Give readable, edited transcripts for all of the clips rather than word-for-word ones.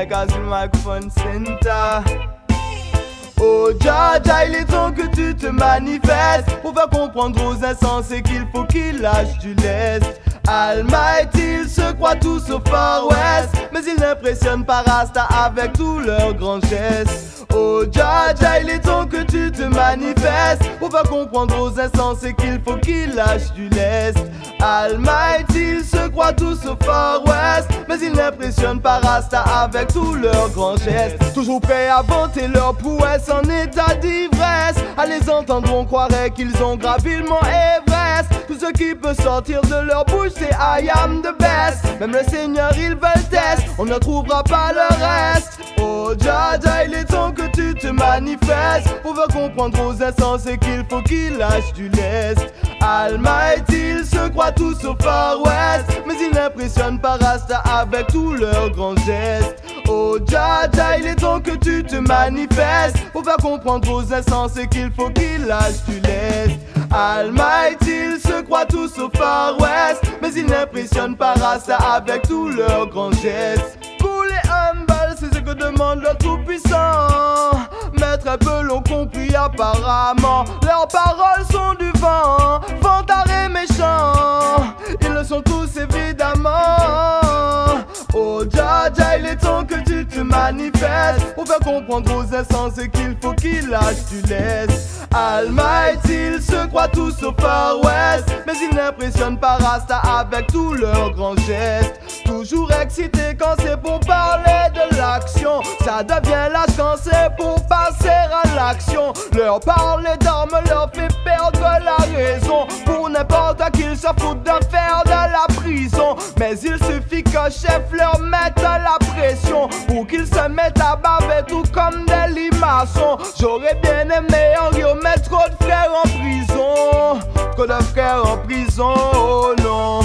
like as the microphone center. Oh Jaja, il est temps que tu te manifestes pour faire comprendre aux insensés qu'il faut qu'ils lâchent du lest. Almighty, ils se croient tous au Far West, mais ils n'impressionnent pas Rasta avec tous leurs grands gestes. Oh Jaja, il est temps que tu te manifestes pour faire comprendre aux insensés qu'il faut qu'ils lâchent du lest. Almighty, ils se croient tous au Far West, mais ils n'impressionnent pas Rasta avec tous leurs grands gestes. Toujours prêts à vanter leur prouesse en état d'ivresse. À les entendre on croirait qu'ils ont gravi le mont Everest. Tout ce qui peut sortir de leur bouche c'est I am the best. Même le Seigneur il veut le test, on ne trouvera pas le reste. Oh Jaja, il est temps que tu te manifestes pour faire comprendre aux insensés qu'il faut qu'ils lâchent du lest. Almighty, ils se croient tous au Far West, mais ils n'impressionnent pas Rasta avec tous leurs grands gestes. Oh Jaja, il est temps que tu te manifestes pour faire comprendre aux insensés qu'il faut qu'ils lâchent du lest. Almighty, ils se croient tous au Far West, mais ils n'impressionnent pas Rasta avec tous leurs grands gestes. Pour les humbles, c'est ce que demande le Tout-Puissant, mais très peu l'ont compris apparemment. Leurs paroles sont du vent, vantards et méchants, ils le sont tous évidemment. Oh Jaja, il est temps que tu te manifestes pour faire comprendre aux insensés qu'il faut qu'ils lâchent du lest. Almighty, ils se croient tous au Far West, mais ils n'impressionnent pas Rasta avec tous leurs grands gestes. Toujours excités quand c'est pour parler de l'action, ça devient lâche quand c'est pour passer à l'action. Leur parler d'armes leur fait perdre la raison. Pour n'importe qui ils se foutent de faire de la prison, mais il suffit qu'un chef leur mette la pression pour qu'ils se mettent à baver tout comme des limaçons. J'aurais bien aimé en Rio mettre trop de frères en prison, trop de frères en prison, oh non.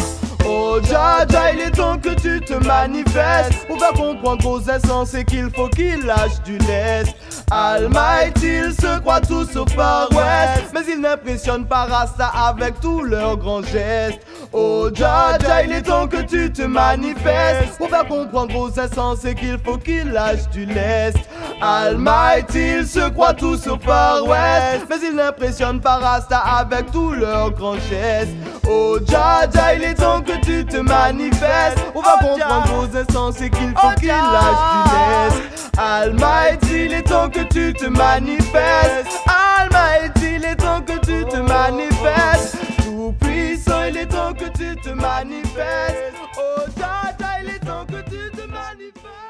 Oh Jaja, il est temps que tu te manifestes pour faire comprendre aux insensés qu'il faut qu'ils lâchent du lest. Almighty, ils se croient tous au Far West, mais ils n'impressionnent pas Rasta avec tous leurs grands gestes. Oh Jaja, il est temps que tu te manifestes pour faire comprendre aux insensés qu'il faut qu'ils lâchent du lest. Almighty, ils se croient tous au Far West, mais ils n'impressionnent pas Rasta avec tous leurs grands gestes. Oh Jaja, il est temps que tu te manifestes pour faire comprendre aux insensés qu'il faut qu'ils lâchent du lest. Almighty, il est temps que tu te manifestes. Almighty, il est temps que tu te manifestes. Tout puissant, il est temps que tu te manifestes. Oh Jaja, il est temps que tu te manifestes.